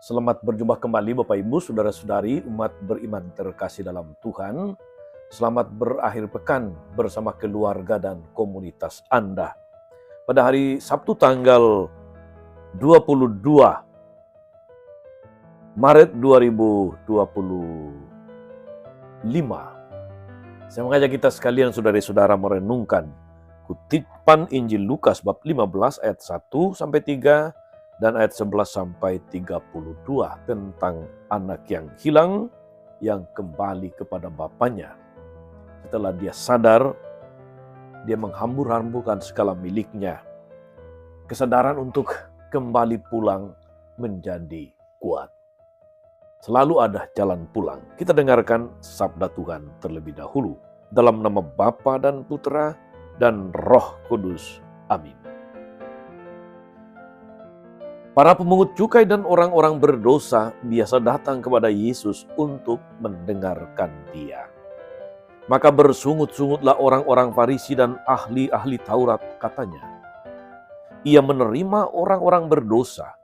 Selamat berjumpa kembali Bapak Ibu, Saudara-saudari, umat beriman terkasih dalam Tuhan. Selamat berakhir pekan bersama keluarga dan komunitas Anda. Pada hari Sabtu tanggal 22 Maret 2025, saya mengajak kita sekalian saudara-saudara merenungkan kutipan Injil Lukas bab 15 ayat 1 sampai 3 dan ayat 11 sampai 32 tentang anak yang hilang yang kembali kepada bapaknya. Setelah dia sadar, dia menghambur-hamburkan segala miliknya. Kesadaran untuk kembali pulang menjadi kuat. Selalu ada jalan pulang. Kita dengarkan sabda Tuhan terlebih dahulu. Dalam nama Bapa dan Putra dan Roh Kudus. Amin. Para pemungut cukai dan orang-orang berdosa biasa datang kepada Yesus untuk mendengarkan Dia. Maka bersungut-sungutlah orang-orang Farisi dan ahli-ahli Taurat, katanya. Ia menerima orang-orang berdosa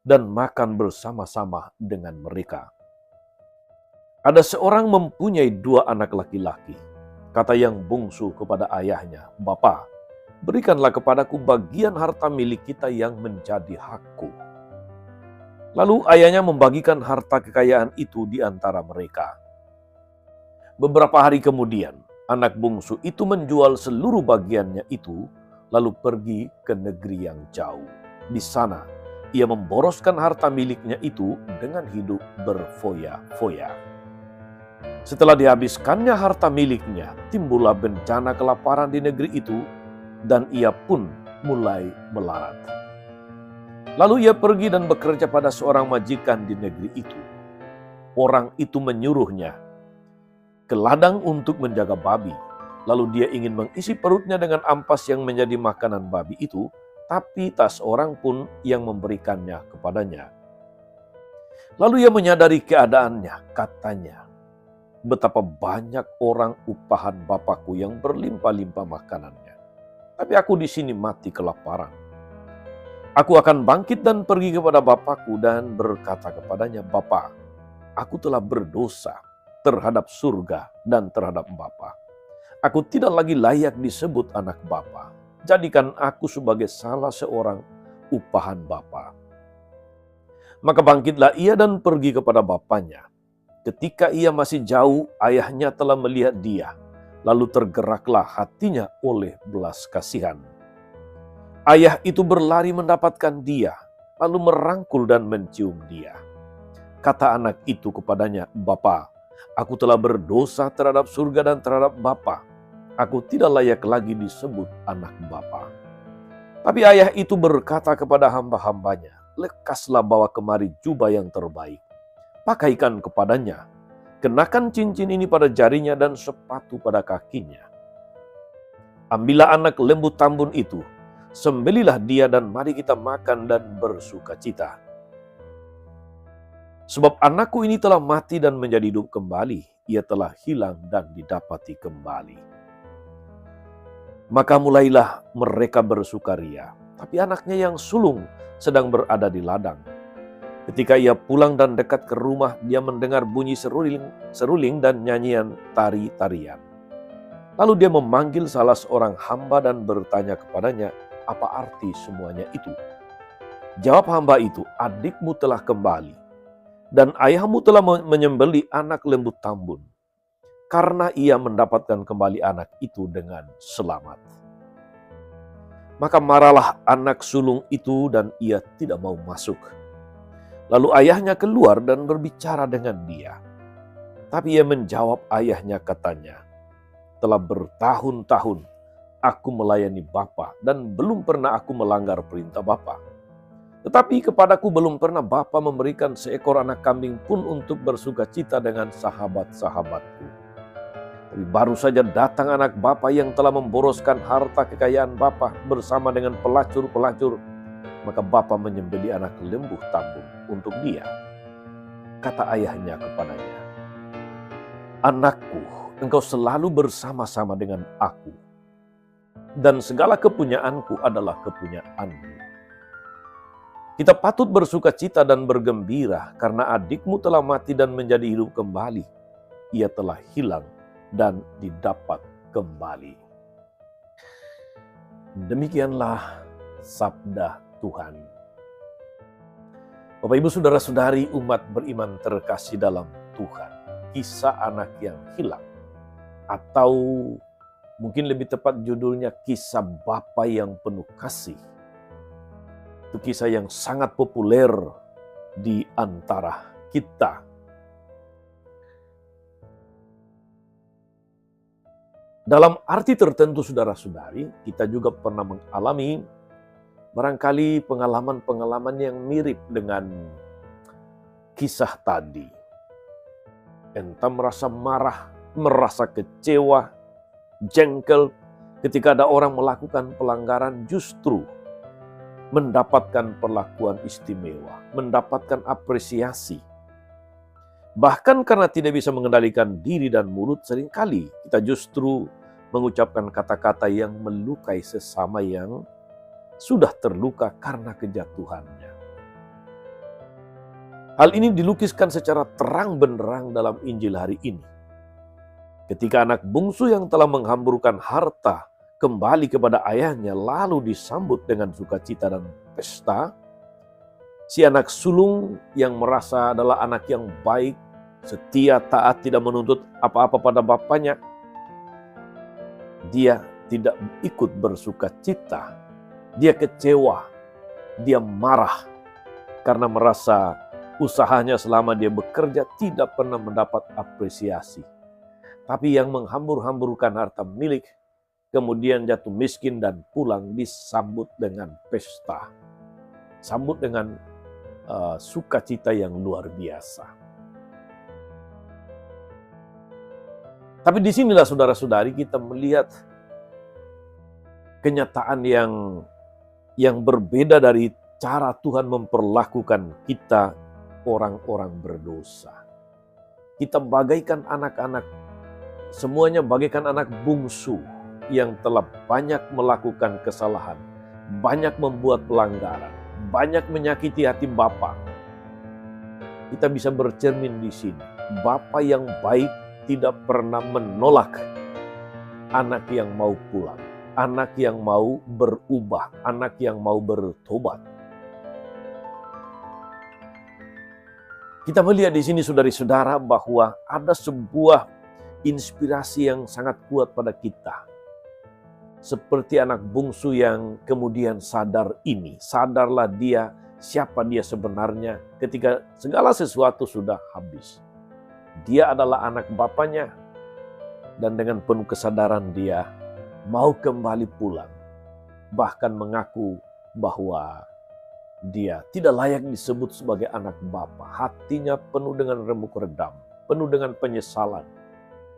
dan makan bersama-sama dengan mereka. Ada seorang mempunyai 2 anak laki-laki. Kata yang bungsu kepada ayahnya, "Bapa, berikanlah kepadaku bagian harta milik kita yang menjadi hakku." Lalu ayahnya membagikan harta kekayaan itu di antara mereka. Beberapa hari kemudian, anak bungsu itu menjual seluruh bagiannya itu, lalu pergi ke negeri yang jauh. Di sana, ia memboroskan harta miliknya itu dengan hidup berfoya-foya. Setelah dihabiskannya harta miliknya, timbullah bencana kelaparan di negeri itu, dan ia pun mulai melarat. Lalu ia pergi dan bekerja pada seorang majikan di negeri itu. Orang itu menyuruhnya ke ladang untuk menjaga babi. Lalu dia ingin mengisi perutnya dengan ampas yang menjadi makanan babi itu, tapi tak seorang pun yang memberikannya kepadanya. Lalu ia menyadari keadaannya, katanya, "Betapa banyak orang upahan Bapakku yang berlimpah-limpah makanannya. Tapi aku di sini mati kelaparan. Aku akan bangkit dan pergi kepada Bapakku dan berkata kepadanya, Bapa, aku telah berdosa terhadap surga dan terhadap Bapa. Aku tidak lagi layak disebut anak Bapa. Jadikan aku sebagai salah seorang upahan Bapa." Maka bangkitlah ia dan pergi kepada bapaknya. Ketika ia masih jauh, ayahnya telah melihat dia. Lalu tergeraklah hatinya oleh belas kasihan. Ayah itu berlari mendapatkan dia, lalu merangkul dan mencium dia. Kata anak itu kepadanya, "Bapa, aku telah berdosa terhadap surga dan terhadap Bapa. Aku tidak layak lagi disebut anak Bapa." Tapi ayah itu berkata kepada hamba-hambanya, "Lekaslah bawa kemari jubah yang terbaik. Pakaikan kepadanya. Kenakan cincin ini pada jarinya dan sepatu pada kakinya. Ambillah anak lembu tambun itu, sembelilah dia dan mari kita makan dan bersukacita. Sebab anakku ini telah mati dan menjadi hidup kembali. Ia telah hilang dan didapati kembali." Maka mulailah mereka bersukaria. Tapi anaknya yang sulung sedang berada di ladang. Ketika ia pulang dan dekat ke rumah, dia mendengar bunyi seruling dan nyanyian tari-tarian. Lalu dia memanggil salah seorang hamba dan bertanya kepadanya, "Apa arti semuanya itu?" Jawab hamba itu, "Adikmu telah kembali, dan ayahmu telah menyembelih anak lembu tambun, karena ia mendapatkan kembali anak itu dengan selamat." Maka marahlah anak sulung itu dan ia tidak mau masuk. Lalu ayahnya keluar dan berbicara dengan dia. Tapi ia menjawab ayahnya, katanya, "Telah bertahun-tahun aku melayani Bapa dan belum pernah aku melanggar perintah Bapa. Tetapi kepadaku belum pernah Bapa memberikan seekor anak kambing pun untuk bersukacita dengan sahabat-sahabatku. Tapi baru saja datang anak Bapa yang telah memboroskan harta kekayaan Bapa bersama dengan pelacur-pelacur. Maka Bapa menyembelih anak lembu tambun untuk dia." Kata ayahnya kepadanya, "Anakku, engkau selalu bersama-sama dengan aku, dan segala kepunyaanku adalah kepunyaanmu. Kita patut bersuka cita dan bergembira karena adikmu telah mati dan menjadi hidup kembali. Ia telah hilang dan didapat kembali. Demikianlah sabda Tuhan. Bapak, Ibu, Saudara-saudari, umat beriman terkasih dalam Tuhan. Kisah anak yang hilang, atau mungkin lebih tepat judulnya kisah Bapa yang penuh kasih. Itu kisah yang sangat populer di antara kita. Dalam arti tertentu, saudara-saudari, kita juga pernah mengalami barangkali pengalaman-pengalaman yang mirip dengan kisah tadi. Entah merasa marah, merasa kecewa, jengkel ketika ada orang melakukan pelanggaran, justru mendapatkan perlakuan istimewa, mendapatkan apresiasi. Bahkan karena tidak bisa mengendalikan diri dan mulut, seringkali kita justru mengucapkan kata-kata yang melukai sesama yang sudah terluka karena kejatuhannya. Hal ini dilukiskan secara terang benderang dalam Injil hari ini. Ketika anak bungsu yang telah menghamburkan harta kembali kepada ayahnya, lalu disambut dengan sukacita dan pesta, si anak sulung yang merasa adalah anak yang baik, setia, taat, tidak menuntut apa-apa pada bapaknya, dia tidak ikut bersukacita. Dia kecewa, dia marah karena merasa usahanya selama dia bekerja tidak pernah mendapat apresiasi. Tapi yang menghambur-hamburkan harta milik, kemudian jatuh miskin dan pulang, disambut dengan pesta. Sambut dengan sukacita yang luar biasa. Tapi disinilah saudara-saudari kita melihat kenyataan yang berbeda dari cara Tuhan memperlakukan kita orang-orang berdosa. Kita bagaikan anak-anak, semuanya bagaikan anak bungsu yang telah banyak melakukan kesalahan, banyak membuat pelanggaran, banyak menyakiti hati Bapa. Kita bisa bercermin di sini. Bapa yang baik tidak pernah menolak anak yang mau pulang, anak yang mau berubah, anak yang mau bertobat. Kita melihat di sini, saudari-saudara, bahwa ada sebuah inspirasi yang sangat kuat pada kita. Seperti anak bungsu yang kemudian sadar ini. Sadarlah dia siapa dia sebenarnya ketika segala sesuatu sudah habis. Dia adalah anak bapaknya. Dan dengan penuh kesadaran dia mau kembali pulang. Bahkan mengaku bahwa dia tidak layak disebut sebagai anak bapa. Hatinya penuh dengan remuk redam, penuh dengan penyesalan.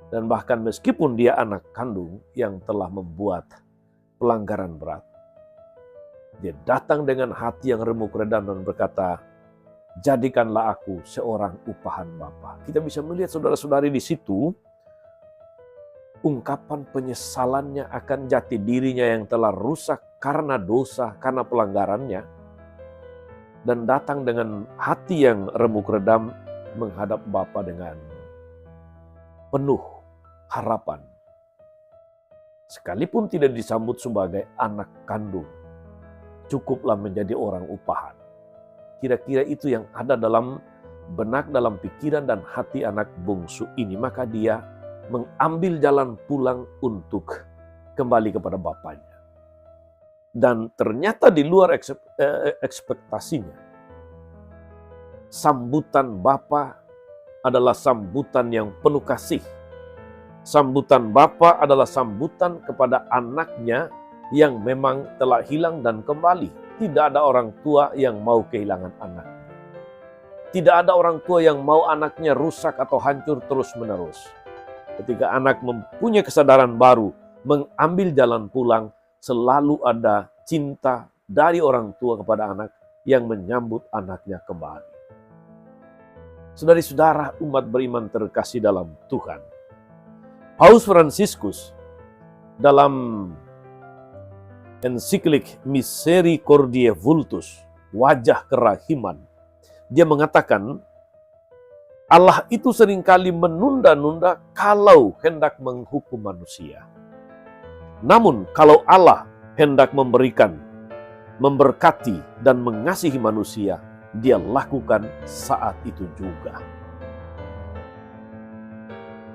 Dan bahkan meskipun dia anak kandung yang telah membuat pelanggaran berat, dia datang dengan hati yang remuk redam dan berkata, jadikanlah aku seorang upahan Bapa. Kita bisa melihat saudara-saudari di situ, ungkapan penyesalannya akan jati dirinya yang telah rusak karena dosa, karena pelanggarannya. Dan datang dengan hati yang remuk redam menghadap Bapa dengan penuh harapan. Sekalipun tidak disambut sebagai anak kandung, cukuplah menjadi orang upahan. Kira-kira itu yang ada dalam benak, dalam pikiran dan hati anak bungsu ini. Maka dia mengambil jalan pulang untuk kembali kepada bapaknya. Dan ternyata di luar ekspektasinya, sambutan Bapa adalah sambutan yang penuh kasih. Sambutan Bapa adalah sambutan kepada anaknya yang memang telah hilang dan kembali. Tidak ada orang tua yang mau kehilangan anak. Tidak ada orang tua yang mau anaknya rusak atau hancur terus-menerus. Ketika anak mempunyai kesadaran baru, mengambil jalan pulang, selalu ada cinta dari orang tua kepada anak yang menyambut anaknya kembali. Saudari-saudara, umat beriman terkasih dalam Tuhan, Paus Fransiskus dalam ensiklik Misericordiae Vultus wajah kerahiman. Dia mengatakan, Allah itu seringkali menunda-nunda kalau hendak menghukum manusia. Namun kalau Allah hendak memberikan, memberkati, dan mengasihi manusia, Dia lakukan saat itu juga.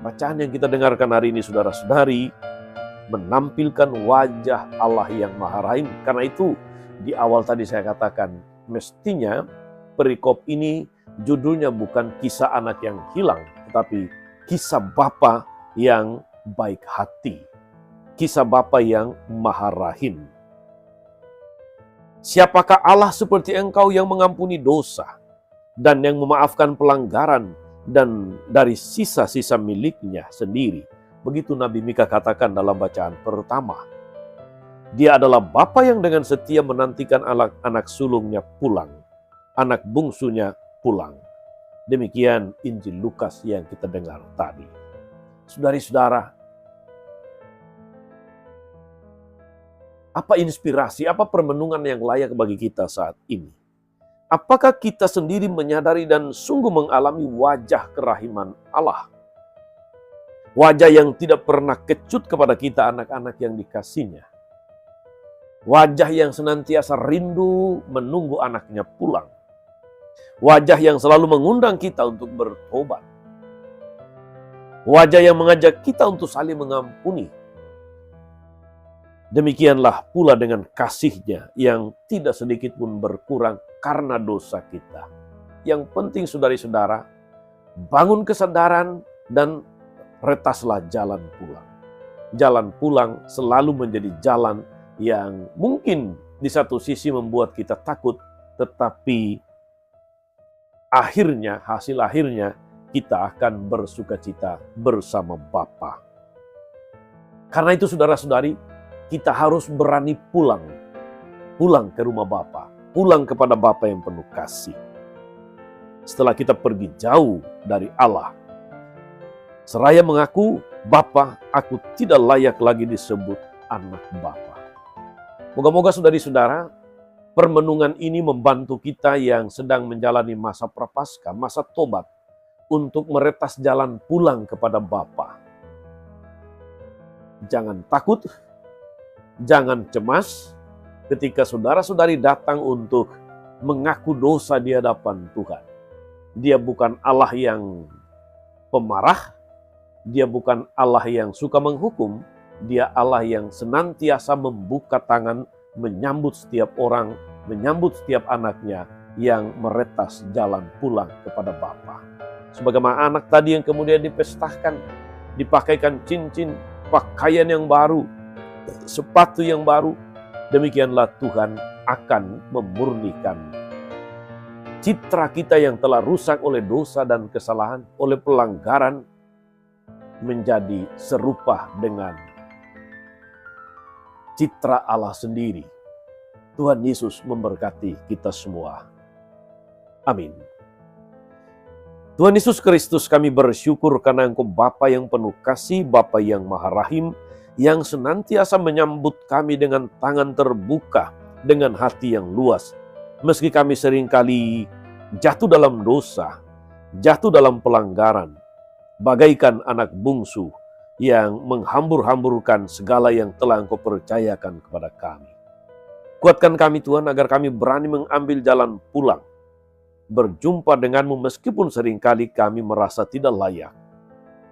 Bacaan yang kita dengarkan hari ini, saudara-saudari, menampilkan wajah Allah yang Maha Rahim. Karena itu, di awal tadi saya katakan, mestinya perikop ini judulnya bukan kisah anak yang hilang, tetapi kisah Bapa yang baik hati. Kisah Bapa yang Maha Rahim. Siapakah Allah seperti Engkau yang mengampuni dosa dan yang memaafkan pelanggaran dan dari sisa-sisa miliknya sendiri? Begitu Nabi Mika katakan dalam bacaan pertama. Dia adalah Bapa yang dengan setia menantikan anak sulungnya pulang, anak bungsunya pulang. Demikian Injil Lukas yang kita dengar tadi. Saudari-saudara, apa inspirasi, apa permenungan yang layak bagi kita saat ini? Apakah kita sendiri menyadari dan sungguh mengalami wajah kerahiman Allah? Wajah yang tidak pernah kecut kepada kita anak-anak yang dikasihnya. Wajah yang senantiasa rindu menunggu anaknya pulang. Wajah yang selalu mengundang kita untuk bertobat. Wajah yang mengajak kita untuk saling mengampuni. Demikianlah pula dengan kasih-Nya yang tidak sedikit pun berkurang karena dosa kita. Yang penting saudari-saudara, bangun kesadaran dan retaslah jalan pulang. Jalan pulang selalu menjadi jalan yang mungkin di satu sisi membuat kita takut, tetapi hasil akhirnya kita akan bersukacita bersama Bapa. Karena itu saudara-saudari, kita harus berani pulang ke rumah Bapa, pulang kepada Bapa yang penuh kasih. Setelah kita pergi jauh dari Allah, seraya mengaku, Bapa, aku tidak layak lagi disebut anak Bapa. Moga-moga saudari-saudara, permenungan ini membantu kita yang sedang menjalani masa prapaskah, masa tobat, untuk meretas jalan pulang kepada Bapa. Jangan takut, jangan cemas ketika saudara-saudari datang untuk mengaku dosa di hadapan Tuhan. Dia bukan Allah yang pemarah, Dia bukan Allah yang suka menghukum, Dia Allah yang senantiasa membuka tangan, menyambut setiap orang, menyambut setiap anaknya yang meretas jalan pulang kepada Bapa. Sebagaimana anak tadi yang kemudian dipestahkan, dipakaikan cincin, pakaian yang baru, sepatu yang baru, demikianlah Tuhan akan memurnikan citra kita yang telah rusak oleh dosa dan kesalahan, oleh pelanggaran, menjadi serupa dengan citra Allah sendiri. Tuhan Yesus memberkati kita semua. Amin. Tuhan Yesus Kristus, kami bersyukur karena Engkau Bapa yang penuh kasih, Bapa yang Maha Rahim, yang senantiasa menyambut kami dengan tangan terbuka, dengan hati yang luas. Meski kami seringkali jatuh dalam dosa, jatuh dalam pelanggaran, bagaikan anak bungsu yang menghambur-hamburkan segala yang telah Engkau percayakan kepada kami. Kuatkan kami Tuhan agar kami berani mengambil jalan pulang, berjumpa denganmu meskipun seringkali kami merasa tidak layak.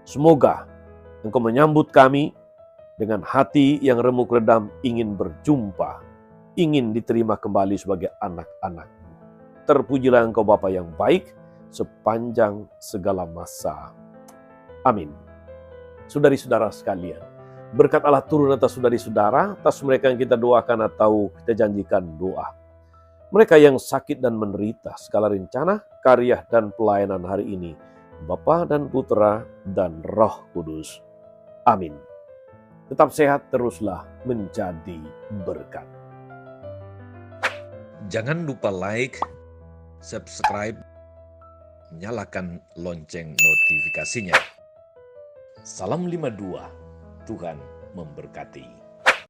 Semoga Engkau menyambut kami dengan hati yang remuk redam, ingin berjumpa, ingin diterima kembali sebagai anak-anak-Mu. Terpujilah Engkau Bapa yang baik sepanjang segala masa. Amin. Saudari-saudara sekalian, berkat Allah turun atas saudari-saudara, atas mereka yang kita doakan atau kita janjikan doa. Mereka yang sakit dan menderita, segala rencana, karya, dan pelayanan hari ini, Bapa dan Putra dan Roh Kudus. Amin. Tetap sehat, teruslah menjadi berkat. Jangan lupa like, subscribe, nyalakan lonceng notifikasinya. Salam 52, Tuhan memberkati.